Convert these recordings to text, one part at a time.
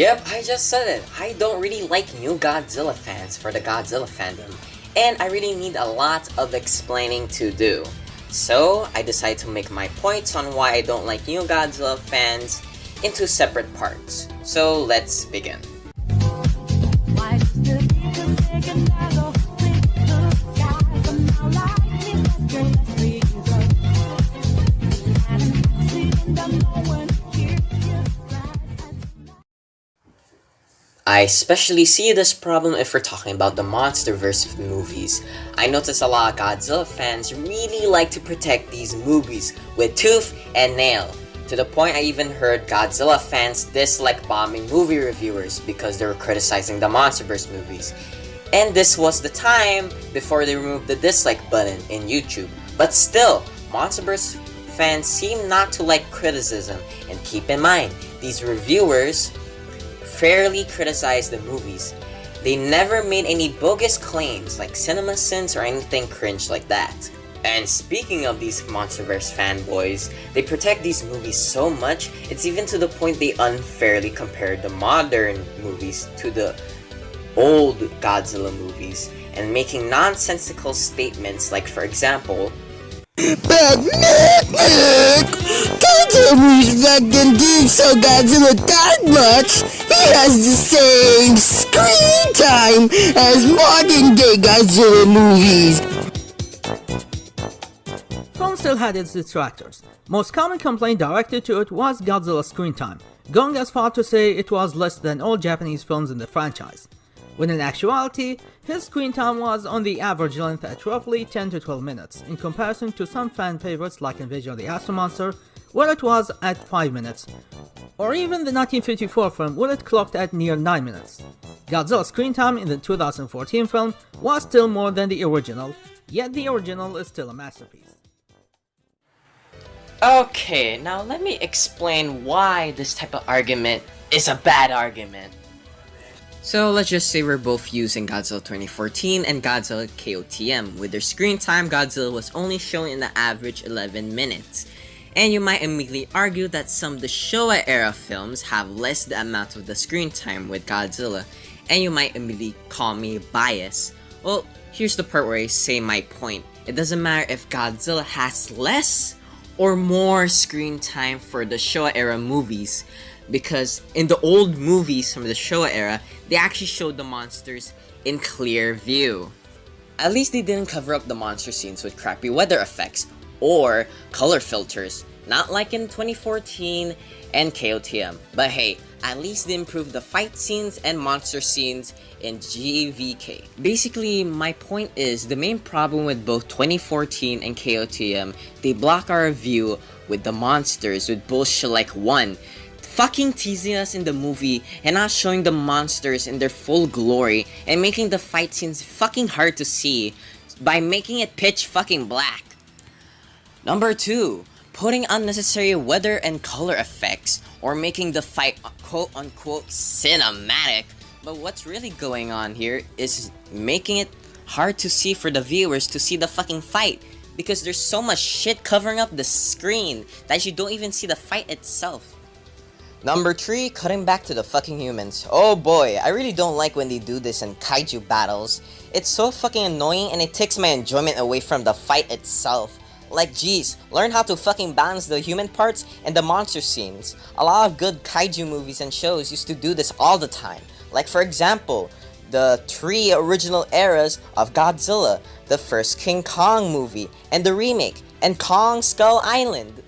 Yep, I just said it. I don't really like New Godzilla fans for the Godzilla fandom, and I really need a lot of explaining to do. So, I decided to make my points on why I don't like New Godzilla fans into separate parts. So, let's begin. I especially see this problem if we're talking about the MonsterVerse movies. I notice a lot of Godzilla fans really like to protect these movies with tooth and nail, to the point I even heard Godzilla fans dislike bombing movie reviewers because they were criticizing the MonsterVerse movies. And this was the time before they removed the dislike button in YouTube. But still, MonsterVerse fans seem not to like criticism, and keep in mind, these reviewers fairly criticized the movies. They never made any bogus claims like cinema sins or anything cringe like that. And speaking of these MonsterVerse fanboys, they protect these movies so much, it's even to the point they unfairly compared the modern movies to the old Godzilla movies, and making nonsensical statements like, for example, but Kaiju movies fucking dig so Godzilla that much, he has the same screen time as modern day Godzilla movies. Film still had its detractors. Most common complaint directed to it was Godzilla's screen time, going as far to say it was less than all Japanese films in the franchise, when in actuality, his screen time was on the average length at roughly 10 to 12 minutes, in comparison to some fan favorites like Invasion of the Astro Monster, where it was at 5 minutes, or even the 1954 film where it clocked at near 9 minutes. Godzilla's screen time in the 2014 film was still more than the original, yet the original is still a masterpiece. okay, now let me explain why this type of argument is a bad argument. So let's just say we're both using Godzilla 2014 and Godzilla KOTM. With their screen time, Godzilla was only shown in the average 11 minutes. And you might immediately argue that some of the Showa era films have less the amount of the screen time with Godzilla, and you might immediately call me biased. Well, here's the part where I say my point. It doesn't matter if Godzilla has less or more screen time for the Showa era movies, because in the old movies from the Showa era, they actually showed the monsters in clear view. At least they didn't cover up the monster scenes with crappy weather effects or color filters, not like in 2014 and KOTM. But hey, at least they improved the fight scenes and monster scenes in GVK. Basically, my point is, the main problem with both 2014 and KOTM, they block our view with the monsters with bullshit like, one, fucking teasing us in the movie and not showing the monsters in their full glory, and making the fight scenes fucking hard to see by making it pitch fucking black. Number 2, putting unnecessary weather and color effects, or making the fight quote unquote cinematic, but what's really going on here is making it hard to see for the viewers to see the fucking fight, because there's so much shit covering up the screen that you don't even see the fight itself. Number 3, cutting back to the fucking humans. Oh boy, I really don't like when they do this in kaiju battles. It's so fucking annoying, and it takes my enjoyment away from the fight itself. Like, geez, learn how to fucking balance the human parts and the monster scenes. A lot of good kaiju movies and shows used to do this all the time. Like, for example, the 3 original eras of Godzilla, the first King Kong movie, and the remake, and Kong Skull Island.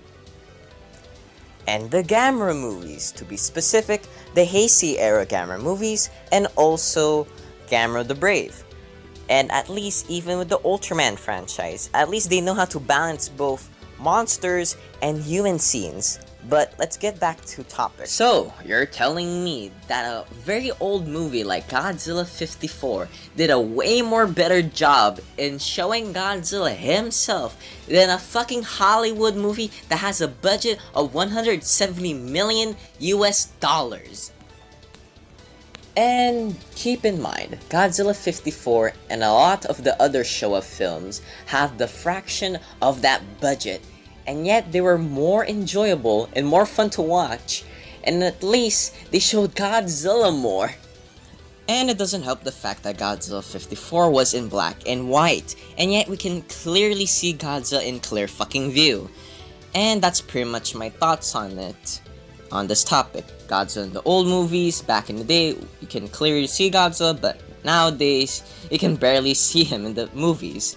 And the Gamera movies, to be specific, the Heisei era Gamera movies, and also Gamera the Brave. And at least even with the Ultraman franchise, at least they know how to balance both monsters and human scenes. But let's get back to topic. So, you're telling me that a very old movie like Godzilla 54 did a way more better job in showing Godzilla himself than a fucking Hollywood movie that has a budget of $170 million US. And keep in mind, Godzilla 54 and a lot of the other Showa films have the fraction of that budget, and yet they were more enjoyable and more fun to watch, and at least they showed Godzilla more. And it doesn't help the fact that Godzilla 54 was in black and white, and yet we can clearly see Godzilla in clear fucking view. And that's pretty much my thoughts on it, on this topic. Godzilla in the old movies, back in the day, you can clearly see Godzilla, but nowadays, you can barely see him in the movies.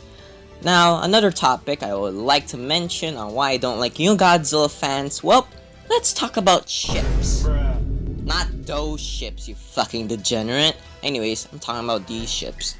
Now, another topic I would like to mention on why I don't like New Godzilla fans, well, let's talk about ships. Not those ships, you fucking degenerate. Anyways, I'm talking about these ships.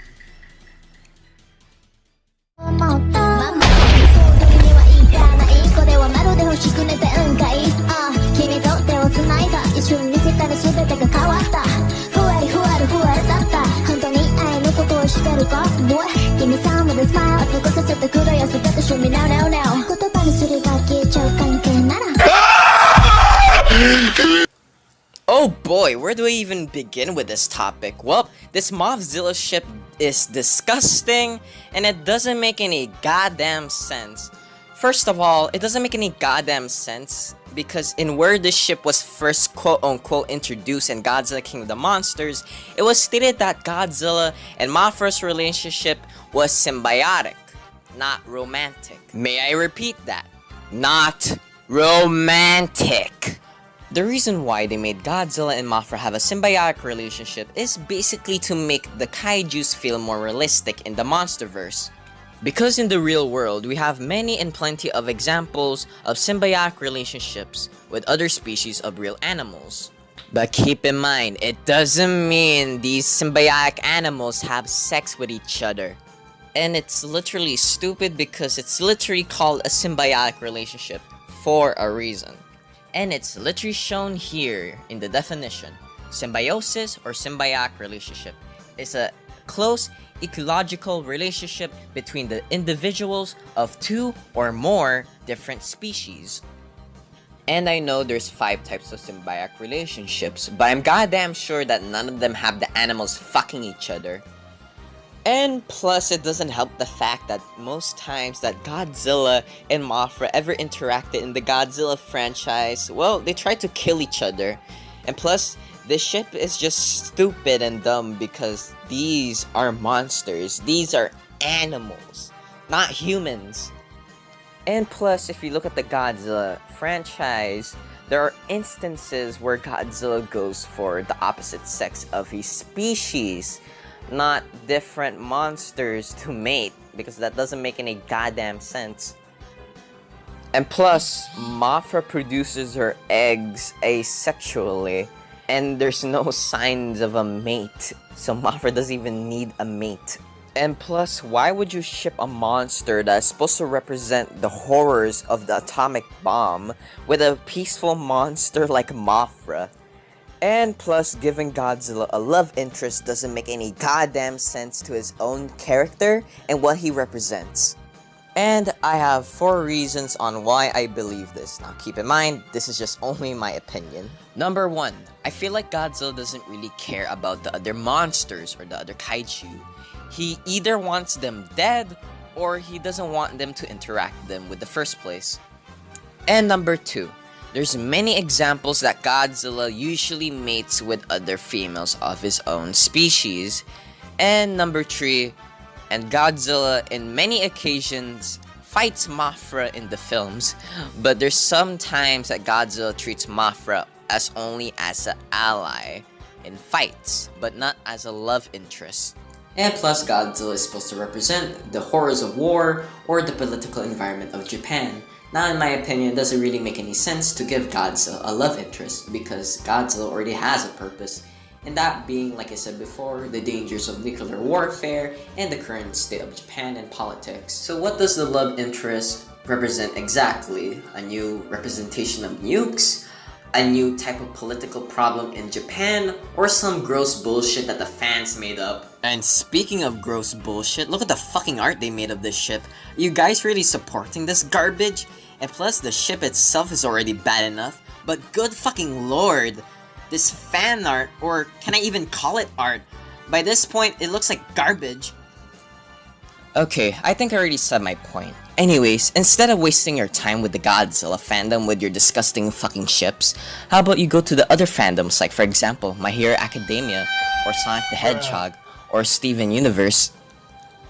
Oh boy, where do I even begin with this topic? Well, this Mothzilla ship is disgusting, and it doesn't make any goddamn sense. First of all, it doesn't make any goddamn sense because in where this ship was first quote-unquote introduced in Godzilla King of the Monsters, it was stated that Godzilla and Mothra's relationship was symbiotic, not romantic. May I repeat that? Not romantic. The reason why they made Godzilla and Mothra have a symbiotic relationship is basically to make the kaijus feel more realistic in the monsterverse. Because in the real world, we have many and plenty of examples of symbiotic relationships with other species of real animals. But keep in mind, it doesn't mean these symbiotic animals have sex with each other. And it's literally stupid because it's literally called a symbiotic relationship for a reason. And it's literally shown here in the definition. Symbiosis or symbiotic relationship is a close ecological relationship between the individuals of two or more different species. And I know there's 5 types of symbiotic relationships, but I'm goddamn sure that none of them have the animals fucking each other. And plus, it doesn't help the fact that most times that Godzilla and Mothra ever interacted in the Godzilla franchise, well, they tried to kill each other. And plus, this ship is just stupid and dumb because these are monsters. These are animals, not humans. And plus, if you look at the Godzilla franchise, there are instances where Godzilla goes for the opposite sex of his species, not different monsters to mate, because that doesn't make any goddamn sense. And plus, Mothra produces her eggs asexually, and there's no signs of a mate, so Mothra doesn't even need a mate. And plus, why would you ship a monster that's supposed to represent the horrors of the atomic bomb with a peaceful monster like Mothra? And plus, giving Godzilla a love interest doesn't make any goddamn sense to his own character and what he represents. And I have 4 reasons on why I believe this. Now keep in mind, this is just only my opinion. Number 1, I feel like Godzilla doesn't really care about the other monsters or the other kaiju. He either wants them dead or he doesn't want them to interact with them with the first place. And number 2, there's many examples that Godzilla usually mates with other females of his own species. And number 3, and Godzilla in many occasions fights Mothra in the films, but there's some times that Godzilla treats Mothra as only as an ally in fights, but not as a love interest. And plus, Godzilla is supposed to represent the horrors of war or the political environment of Japan. Now, in my opinion, it doesn't really make any sense to give Godzilla a love interest because Godzilla already has a purpose, and that being, like I said before, the dangers of nuclear warfare and the current state of Japan and politics. So what does the love interest represent exactly? A new representation of nukes? A new type of political problem in Japan? Or some gross bullshit that the fans made up? And speaking of gross bullshit, look at the fucking art they made of this ship. Are you guys really supporting this garbage? And plus, the ship itself is already bad enough, but good fucking lord, this fan art, or can I even call it art? By this point, it looks like garbage. Okay, I think I already said my point. Anyways, instead of wasting your time with the Godzilla fandom with your disgusting fucking ships, how about you go to the other fandoms like for example, My Hero Academia, or Sonic the Hedgehog, or Steven Universe.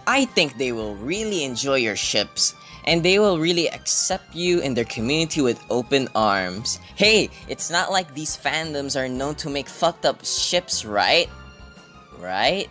I think they will really enjoy your ships, and they will really accept you in their community with open arms. Hey, it's not like these fandoms are known to make fucked up ships, right? Right?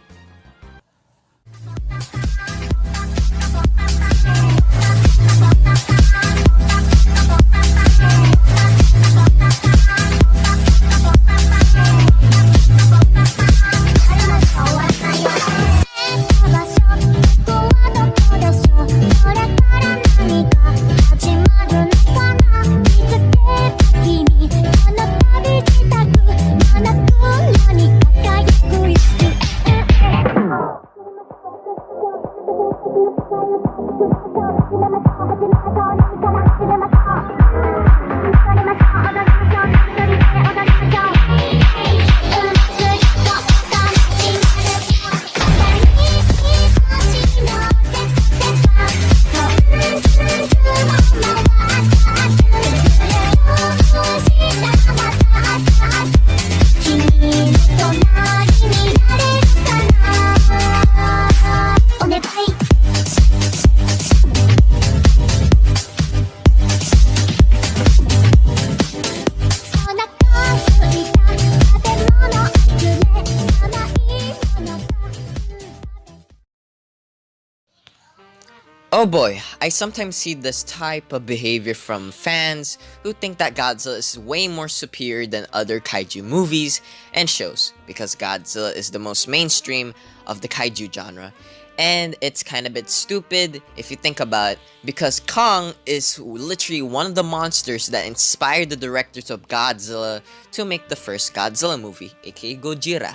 Oh boy, I sometimes see this type of behavior from fans who think that Godzilla is way more superior than other kaiju movies and shows because Godzilla is the most mainstream of the kaiju genre. And it's kind of a bit stupid if you think about it because Kong is literally one of the monsters that inspired the directors of Godzilla to make the first Godzilla movie, aka Gojira.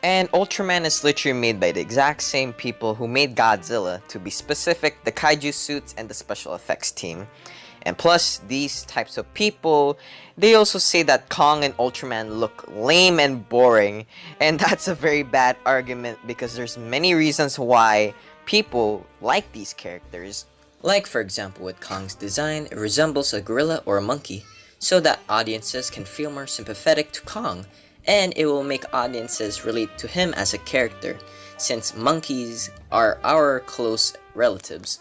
And Ultraman is literally made by the exact same people who made Godzilla, to be specific, the kaiju suits and the special effects team. And plus, these types of people, they also say that Kong and Ultraman look lame and boring, and that's a very bad argument because there's many reasons why people like these characters. Like for example with Kong's design, it resembles a gorilla or a monkey, so that audiences can feel more sympathetic to Kong, and it will make audiences relate to him as a character, since monkeys are our close relatives.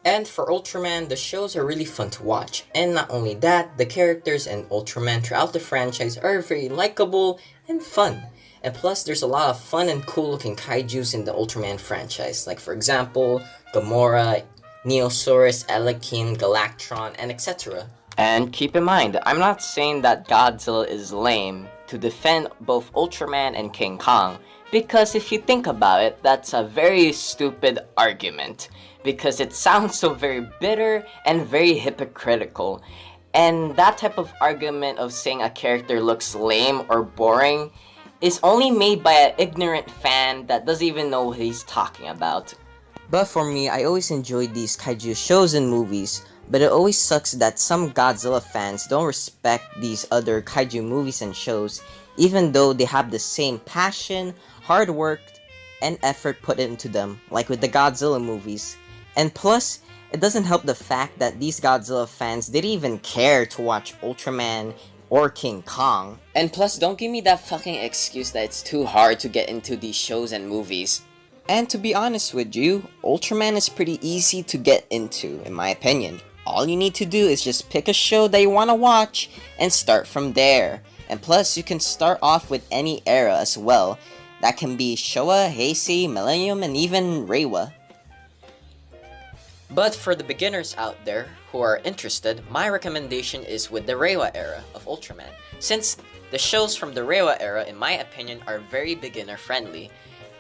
And for Ultraman, the shows are really fun to watch, and not only that, the characters in Ultraman throughout the franchise are very likable and fun. And plus, there's a lot of fun and cool looking kaijus in the Ultraman franchise, like for example, Gamora, Neosaurus, Elekkin, Galactron, and etc. And keep in mind, I'm not saying that Godzilla is lame to defend both Ultraman and King Kong, because if you think about it, that's a very stupid argument, because it sounds so very bitter and very hypocritical. And that type of argument of saying a character looks lame or boring is only made by an ignorant fan that doesn't even know what he's talking about. But for me, I always enjoyed these kaiju shows and movies, but it always sucks that some Godzilla fans don't respect these other kaiju movies and shows, even though they have the same passion, hard work, and effort put into them, like with the Godzilla movies. And plus, it doesn't help the fact that these Godzilla fans didn't even care to watch Ultraman or King Kong. And plus, don't give me that fucking excuse that it's too hard to get into these shows and movies. And to be honest with you, Ultraman is pretty easy to get into, in my opinion. All you need to do is just pick a show that you want to watch and start from there. And plus, you can start off with any era as well. That can be Showa, Heisei, Millennium, and even Reiwa. But for the beginners out there who are interested, my recommendation is with the Reiwa era of Ultraman, since the shows from the Reiwa era, in my opinion, are very beginner friendly.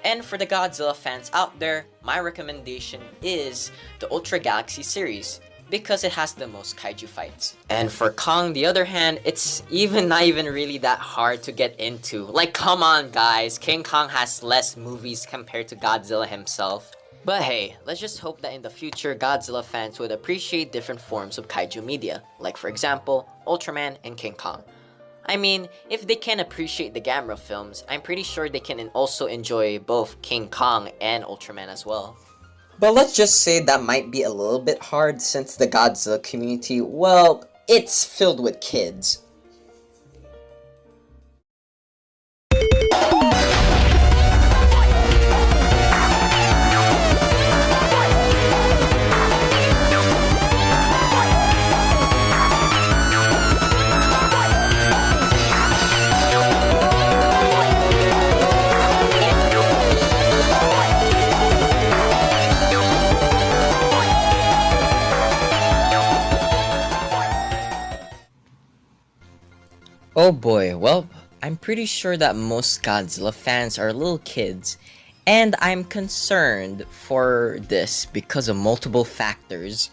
And for the Godzilla fans out there, my recommendation is the Ultra Galaxy series, because it has the most kaiju fights. And for Kong, the other hand, it's not even really that hard to get into. Like, come on guys, King Kong has less movies compared to Godzilla himself. But hey, let's just hope that in the future, Godzilla fans would appreciate different forms of kaiju media, like for example, Ultraman and King Kong. I mean, if they can appreciate the Gamera films, I'm pretty sure they can also enjoy both King Kong and Ultraman as well. But let's just say that might be a little bit hard since the Godzilla community, well, it's filled with kids. Oh boy, well, I'm pretty sure that most Godzilla fans are little kids, and I'm concerned for this because of multiple factors.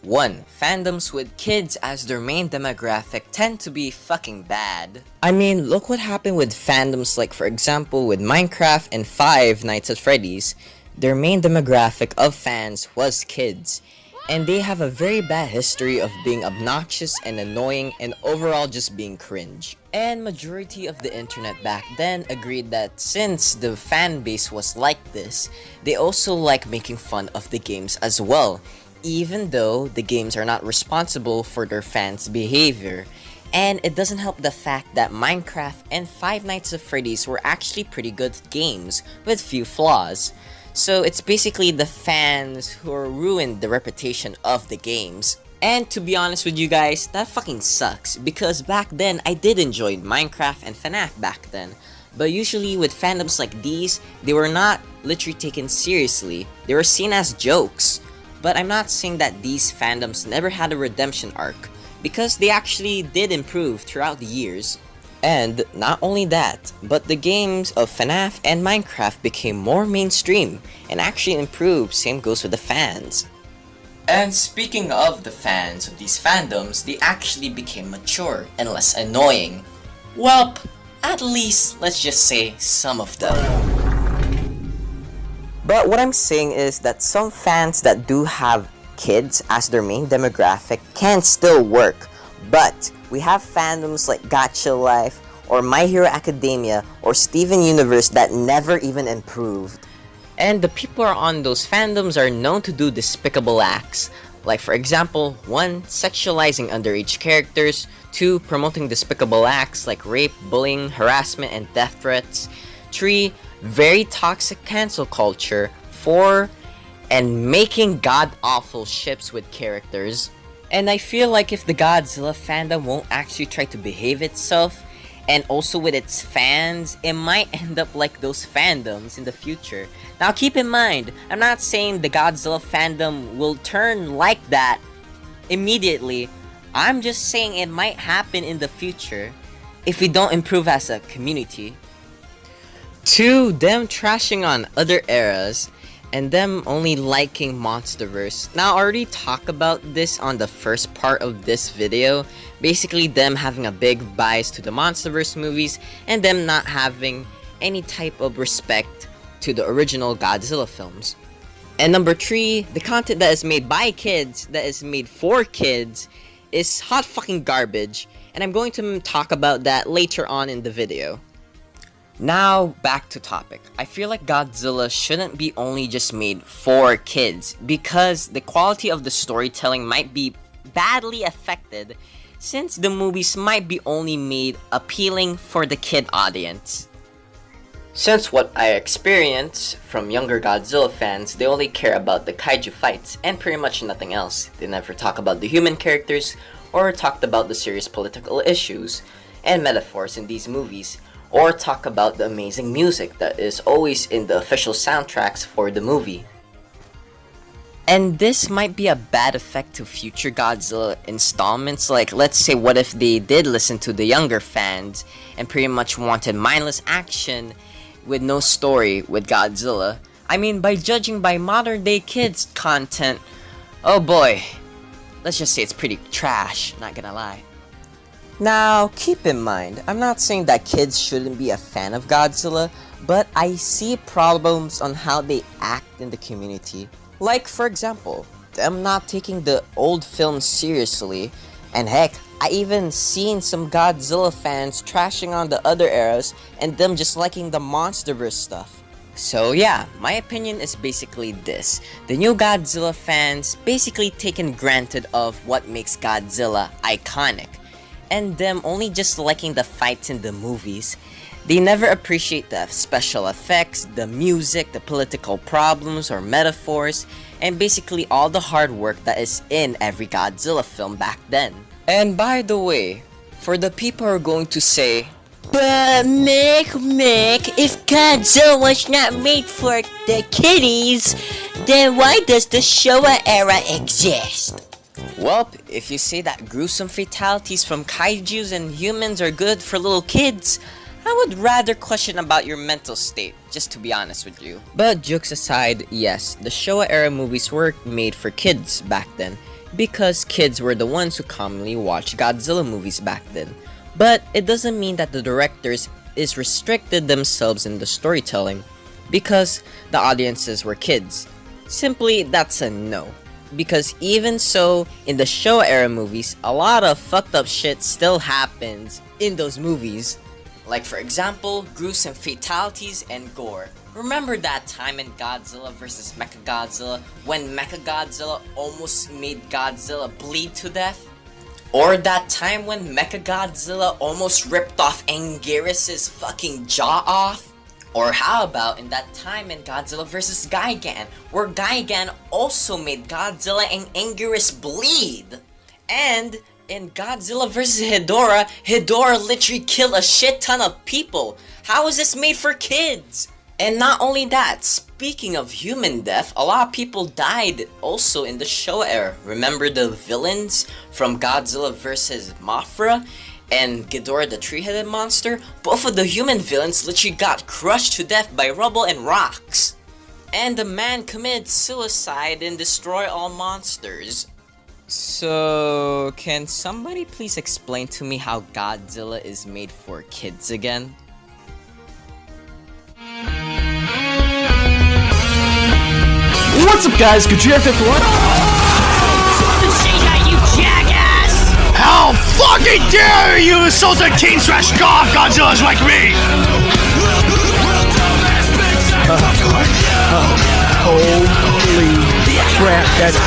1. Fandoms with kids as their main demographic tend to be fucking bad. I mean, look what happened with fandoms like, for example, with Minecraft and Five Nights at Freddy's. Their main demographic of fans was kids, and they have a very bad history of being obnoxious and annoying and overall just being cringe. And majority of the internet back then agreed that since the fan base was like this, they also like making fun of the games as well, even though the games are not responsible for their fans' behavior. And it doesn't help the fact that Minecraft and Five Nights at Freddy's were actually pretty good games with few flaws. So it's basically the fans who ruined the reputation of the games. And to be honest with you guys, that fucking sucks, because back then I did enjoy Minecraft and FNAF back then. But usually with fandoms like these, they were not literally taken seriously, they were seen as jokes. But I'm not saying that these fandoms never had a redemption arc, because they actually did improve throughout the years. And not only that, but the games of FNAF and Minecraft became more mainstream and actually improved, same goes with the fans. And speaking of the fans of these fandoms, they actually became mature and less annoying. Well, at least let's just say some of them. But what I'm saying is that some fans that do have kids as their main demographic can still work. But we have fandoms like Gacha Life, or My Hero Academia, or Steven Universe that never even improved. And the people who are on those fandoms are known to do despicable acts. Like for example, 1. Sexualizing underage characters, 2. Promoting despicable acts like rape, bullying, harassment, and death threats, 3. Very toxic cancel culture, 4. And making god-awful ships with characters. And I feel like if the Godzilla fandom won't actually try to behave itself, and also with its fans, it might end up like those fandoms in the future. Now keep in mind, I'm not saying the Godzilla fandom will turn like that immediately. I'm just saying it might happen in the future if we don't improve as a community. 2. Them trashing on other eras, and them only liking MonsterVerse. Now I already talked about this on the first part of this video, basically them having a big bias to the MonsterVerse movies and them not having any type of respect to the original Godzilla films. And number 3, the content that is made by kids, that is made for kids, is hot fucking garbage, and I'm going to talk about that later on in the video. Now, back to topic. I feel like Godzilla shouldn't be only just made for kids, because the quality of the storytelling might be badly affected since the movies might be only made appealing for the kid audience. Since what I experience from younger Godzilla fans, they only care about the kaiju fights and pretty much nothing else. They never talk about the human characters or talked about the serious political issues and metaphors in these movies, or talk about the amazing music that is always in the official soundtracks for the movie. And this might be a bad effect to future Godzilla installments. Like, let's say what if they did listen to the younger fans and pretty much wanted mindless action with no story with Godzilla. I mean, by judging by modern day kids content, oh boy, let's just say it's pretty trash, not gonna lie. Now, keep in mind, I'm not saying that kids shouldn't be a fan of Godzilla, but I see problems on how they act in the community. Like, for example, them not taking the old films seriously, and heck, I even seen some Godzilla fans trashing on the other eras and them just liking the MonsterVerse stuff. So yeah, my opinion is basically this. The new Godzilla fans basically taken granted of what makes Godzilla iconic, and them only just liking the fights in the movies. They never appreciate the special effects, the music, the political problems or metaphors, and basically all the hard work that is in every Godzilla film back then. And by the way, for the people who are going to say, "But Mick, if Godzilla was not made for the kiddies, then why does the Showa era exist?" Well, if you say that gruesome fatalities from kaijus and humans are good for little kids, I would rather question about your mental state, just to be honest with you. But jokes aside, yes, the Showa era movies were made for kids back then, because kids were the ones who commonly watched Godzilla movies back then. But it doesn't mean that the directors is restricted themselves in the storytelling, because the audiences were kids. Simply, that's a no. Because even so, in the Showa era movies, a lot of fucked up shit still happens in those movies. Like for example, gruesome fatalities and gore. Remember that time in Godzilla vs. Mechagodzilla when Mechagodzilla almost made Godzilla bleed to death? Or that time when Mechagodzilla almost ripped off Anguirus' fucking jaw off? Or how about in that time in Godzilla vs. Gigan, where Gigan also made Godzilla and Anguirus bleed? And in Godzilla vs. Hedorah, Hedorah literally killed a shit ton of people. How is this made for kids? And not only that, speaking of human death, a lot of people died also in the Showa era. Remember the villains from Godzilla vs. Mothra and Ghidorah the three-headed monster? Both of the human villains literally got crushed to death by rubble and rocks. And the man committed suicide and destroyed all monsters. So, can somebody please explain to me how Godzilla is made for kids again? What's up, guys? Gajira51. You jackass! How fucking dare you insult a king slash god Godzilla's like me! Holy crap, that's...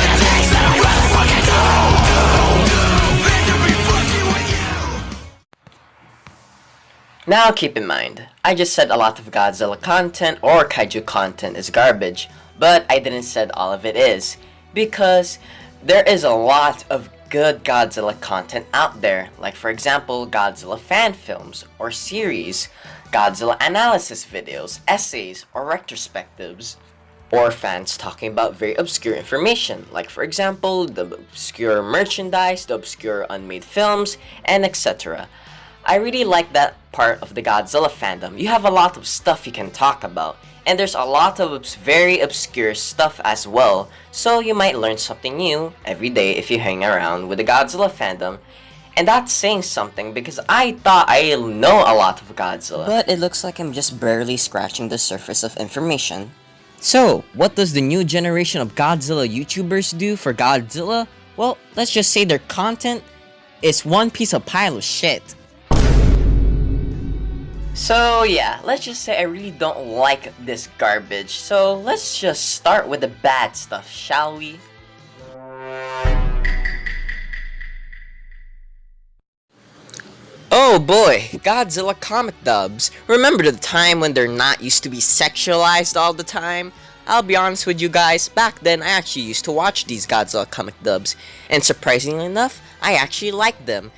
Now keep in mind, I just said a lot of Godzilla content or kaiju content is garbage, but I didn't said all of it is, because there is a lot of good Godzilla content out there, like for example Godzilla fan films or series, Godzilla analysis videos, essays, or retrospectives, or fans talking about very obscure information, like for example the obscure merchandise, the obscure unmade films, and etc. I really like that part of the Godzilla fandom. You have a lot of stuff you can talk about, and there's a lot of very obscure stuff as well, so you might learn something new every day if you hang around with the Godzilla fandom. And that's saying something, because I thought I know a lot of Godzilla, but it looks like I'm just barely scratching the surface of information. So, what does the new generation of Godzilla YouTubers do for Godzilla? Well, let's just say their content is one piece of pile of shit. So yeah, let's just say I really don't like this garbage, so let's just start with the bad stuff, shall we? Oh boy, Godzilla comic dubs. Remember the time when they're not used to be sexualized all the time? I'll be honest with you guys, back then I actually used to watch these Godzilla comic dubs, and surprisingly enough, I actually liked them.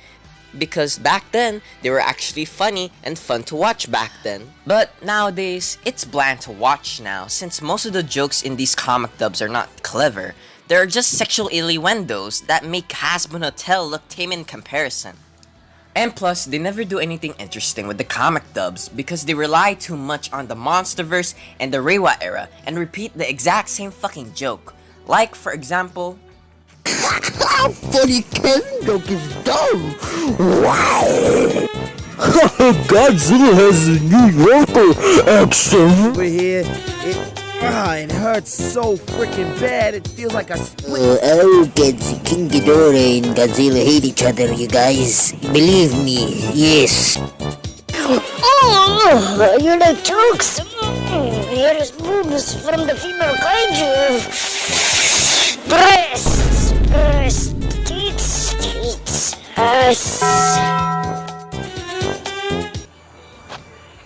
Because back then, they were actually funny and fun to watch back then. But nowadays, it's bland to watch now, since most of the jokes in these comic dubs are not clever. They're just sexual innuendos that make Hasbun Hotel look tame in comparison. And plus, they never do anything interesting with the comic dubs because they rely too much on the Monsterverse and the Reiwa era and repeat the exact same fucking joke. Like, for example, How funny Kevin joke is dumb! Wow! Godzilla has a New Yorker accent! Over here, it hurts so freaking bad, it feels like a split. Arrogance, King Ghidorah and Godzilla hate each other, you guys. Believe me, yes. Oh, you like jokes? here is boobs from the female kaiju. Breasts, tits,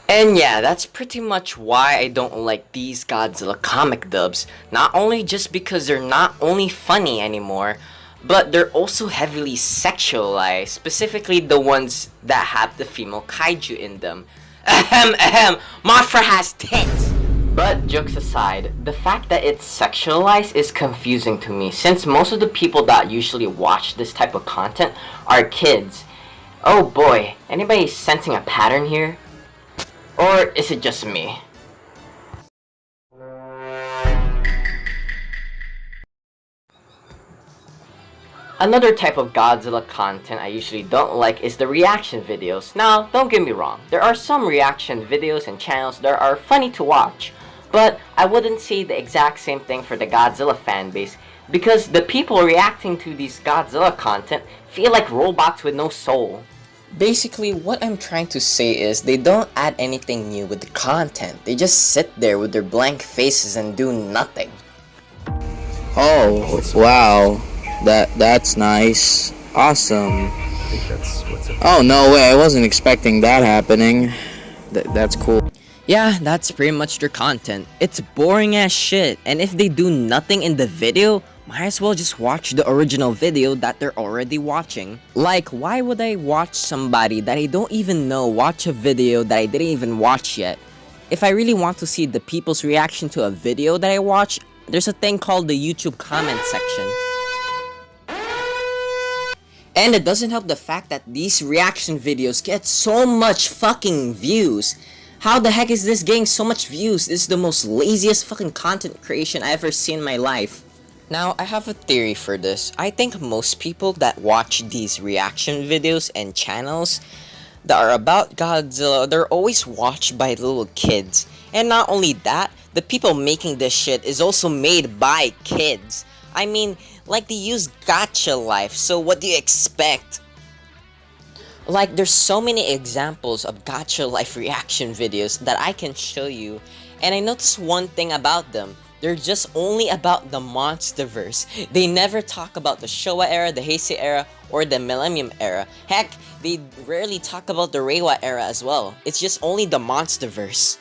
And yeah, that's pretty much why I don't like these Godzilla comic dubs. Not only just because they're not only funny anymore, but they're also heavily sexualized, specifically the ones that have the female kaiju in them. Mothra has tits! But jokes aside, the fact that it's sexualized is confusing to me, since most of the people that usually watch this type of content are kids. Oh boy, anybody sensing a pattern here? Or is it just me? Another type of Godzilla content I usually don't like is the reaction videos. Now, don't get me wrong, there are some reaction videos and channels that are funny to watch, but I wouldn't say the exact same thing for the Godzilla fanbase, because the people reacting to these Godzilla content feel like robots with no soul. Basically, what I'm trying to say is they don't add anything new with the content. They just sit there with their blank faces and do nothing. Oh, wow. That's nice. Awesome. Oh, no way. I wasn't expecting that happening. That's cool. Yeah, that's pretty much their content. It's boring as shit, and if they do nothing in the video, might as well just watch the original video that they're already watching. Like, why would I watch somebody that I don't even know watch a video that I didn't even watch yet? If I really want to see the people's reaction to a video that I watch, there's a thing called the YouTube comment section. And it doesn't help the fact that these reaction videos get so much fucking views. How the heck is this getting so much views? This is the most laziest fucking content creation I ever seen in my life. Now, I have a theory for this. I think most people that watch these reaction videos and channels that are about Godzilla, they're always watched by little kids. And not only that, the people making this shit is also made by kids. I mean, like, they use Gacha Life, so what do you expect? Like, there's so many examples of Gacha Life reaction videos that I can show you, and I noticed one thing about them. They're just only about the Monsterverse. They never talk about the Showa era, the Heisei era, or the Millennium era. Heck, they rarely talk about the Reiwa era as well. It's just only the Monsterverse.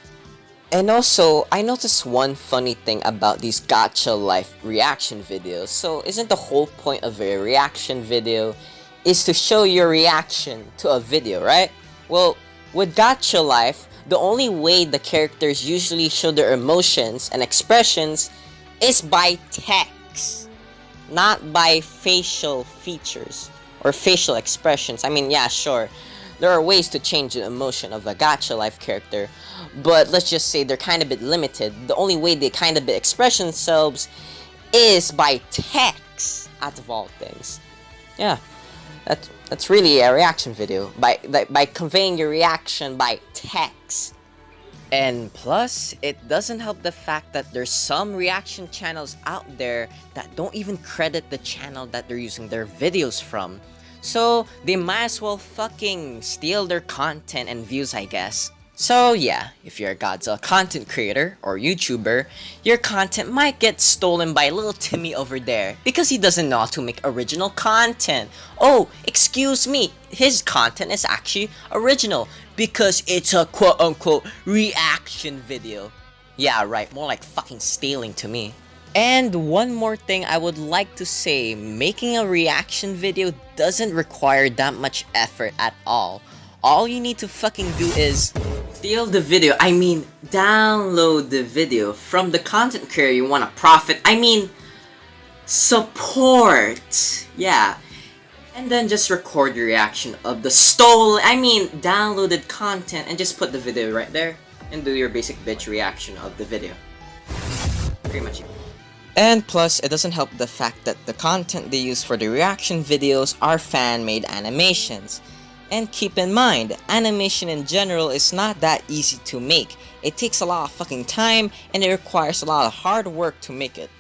And also, I noticed one funny thing about these Gacha Life reaction videos. So, isn't the whole point of a reaction video is to show your reaction to a video, right? Well, with Gacha Life, the only way the characters usually show their emotions and expressions is by text, not by facial features or facial expressions. I mean, yeah, sure, there are ways to change the emotion of a Gacha Life character, but let's just say they're kind of a bit limited. The only way they kind of express themselves is by text, out of all things. Yeah, that's really a reaction video, by conveying your reaction by text. And plus, it doesn't help the fact that there's some reaction channels out there that don't even credit the channel that they're using their videos from. So they might as well fucking steal their content and views, I guess. So yeah, if you're a Godzilla content creator or YouTuber, your content might get stolen by little Timmy over there because he doesn't know how to make original content. Oh, excuse me, his content is actually original because it's a quote-unquote reaction video. Yeah, right, more like fucking stealing to me. And one more thing I would like to say, making a reaction video doesn't require that much effort at all. All you need to fucking do is steal the video, I mean download the video from the content creator you want to profit, I mean support, yeah. And then just record your reaction of the downloaded content and just put the video right there and do your basic bitch reaction of the video. Pretty much it. And plus, it doesn't help the fact that the content they use for the reaction videos are fan-made animations. And keep in mind, animation in general is not that easy to make. It takes a lot of fucking time and it requires a lot of hard work to make it.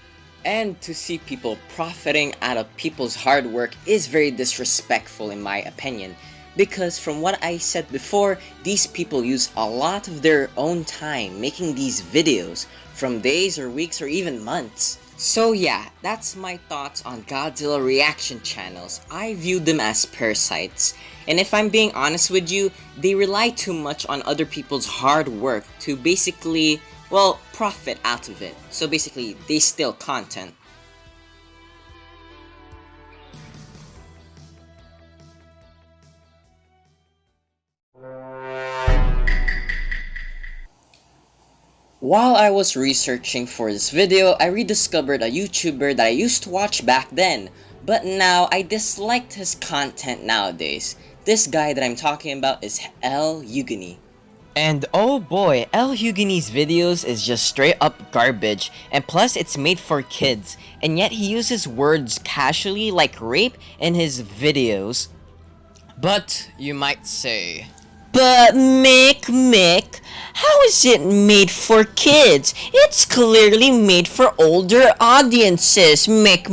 And to see people profiting out of people's hard work is very disrespectful in my opinion. Because from what I said before, these people use a lot of their own time making these videos, from days or weeks or even months. So yeah, that's my thoughts on Godzilla reaction channels. I view them as parasites. And if I'm being honest with you, they rely too much on other people's hard work to basically, well, profit out of it. So basically, they steal content. While I was researching for this video, I rediscovered a YouTuber that I used to watch back then, but now I disliked his content nowadays. This guy that I'm talking about is Elitism. And oh boy, Elitism's videos is just straight up garbage, and plus it's made for kids, and yet he uses words casually like rape in his videos. But you might say, but Mick, how is it made for kids? It's clearly made for older audiences, Mick.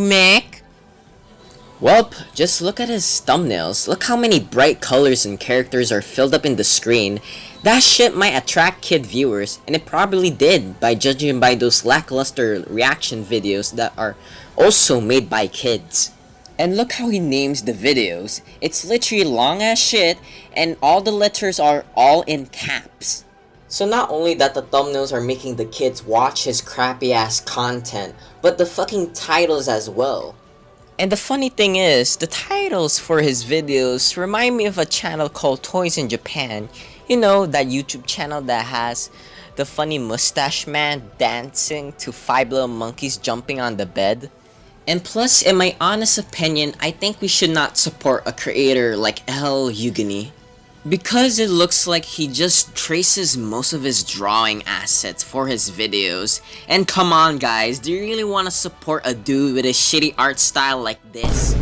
Welp, just look at his thumbnails. Look how many bright colors and characters are filled up in the screen. That shit might attract kid viewers, and it probably did by judging by those lackluster reaction videos that are also made by kids. And look how he names the videos. It's literally long as shit, and all the letters are all in caps. So not only that the thumbnails are making the kids watch his crappy ass content, but the fucking titles as well. And the funny thing is, the titles for his videos remind me of a channel called Toys in Japan. You know, that YouTube channel that has the funny mustache man dancing to 5 little monkeys jumping on the bed. And plus, in my honest opinion, I think we should not support a creator like Elitism, because it looks like he just traces most of his drawing assets for his videos. And come on guys, do you really want to support a dude with a shitty art style like this?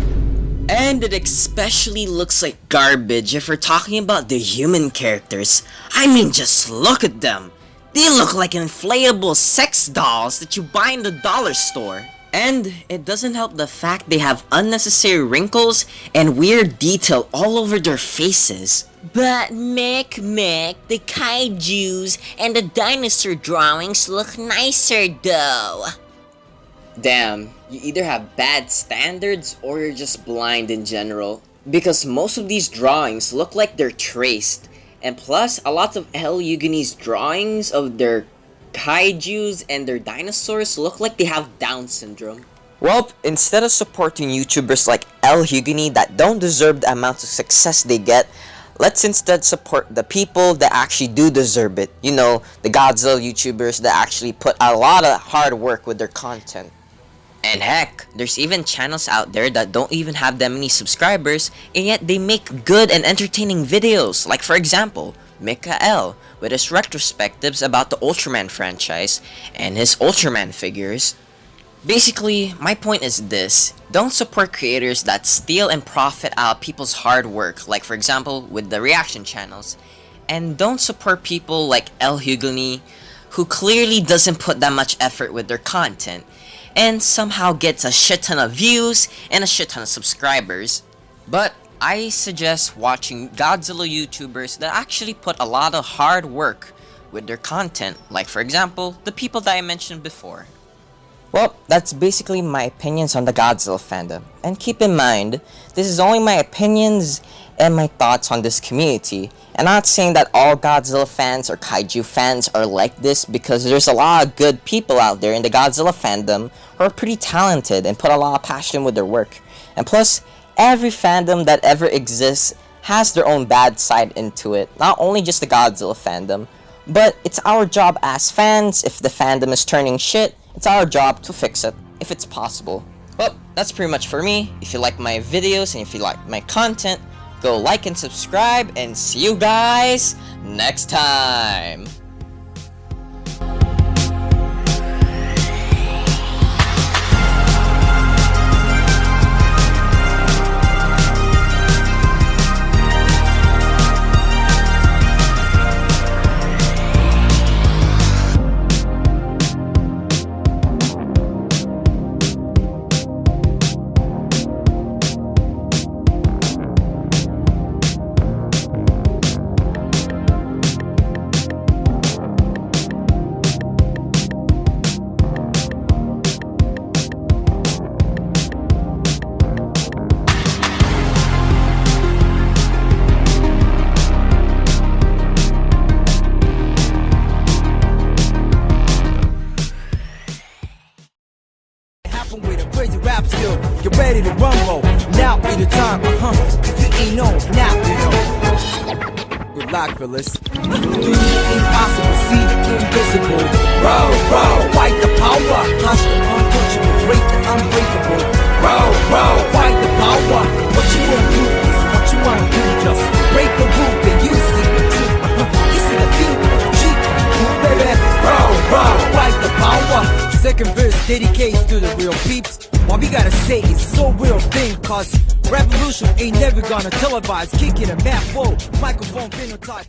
And it especially looks like garbage if we're talking about the human characters. I mean, just look at them. They look like inflatable sex dolls that you buy in the dollar store. And it doesn't help the fact they have unnecessary wrinkles and weird detail all over their faces. But Mick, the kaijus and the dinosaur drawings look nicer though. Damn, you either have bad standards or you're just blind in general. Because most of these drawings look like they're traced. And plus, a lot of Elitism's drawings of their kaijus and their dinosaurs look like they have Down syndrome. Well, instead of supporting YouTubers like Elitism that don't deserve the amount of success they get, let's instead support the people that actually do deserve it. You know, the Godzilla YouTubers that actually put a lot of hard work with their content. And heck, there's even channels out there that don't even have that many subscribers, and yet they make good and entertaining videos. Like for example, Mikael, with his retrospectives about the Ultraman franchise and his Ultraman figures. Basically, my point is this: don't support creators that steal and profit out people's hard work, like for example with the reaction channels. And don't support people like Elitism, who clearly doesn't put that much effort with their content, and somehow gets a shit ton of views and a shit ton of subscribers. But I suggest watching Godzilla YouTubers that actually put a lot of hard work with their content, like for example, the people that I mentioned before. Well, that's basically my opinions on the Godzilla fandom. And keep in mind, this is only my opinions and my thoughts on this community. And I'm not saying that all Godzilla fans or kaiju fans are like this, because there's a lot of good people out there in the Godzilla fandom who are pretty talented and put a lot of passion with their work. And plus, every fandom that ever exists has their own bad side into it. Not only just the Godzilla fandom, but it's our job as fans, if the fandom is turning shit, it's our job to fix it, if it's possible. Well, that's pretty much for me. If you like my videos and if you like my content, go like and subscribe, and see you guys next time! rapping with a crazy rap skill. Get ready to rumble. Now be the time, If you ain't know, now you know. Good luck, Phyllis. Do the impossible, see the invisible. Row, row, fight the power. Touch the untouchable, break the unbreakable. Row, row, fight the power. What you wanna do is what you wanna do. Just break the rule, then you see the truth. You see the future, baby. Row, row, fight the power. Second verse dedicates to the real peeps. What we gotta say is so real thing, cause revolution ain't never gonna televise. Kicking a map, whoa, microphone phenotype.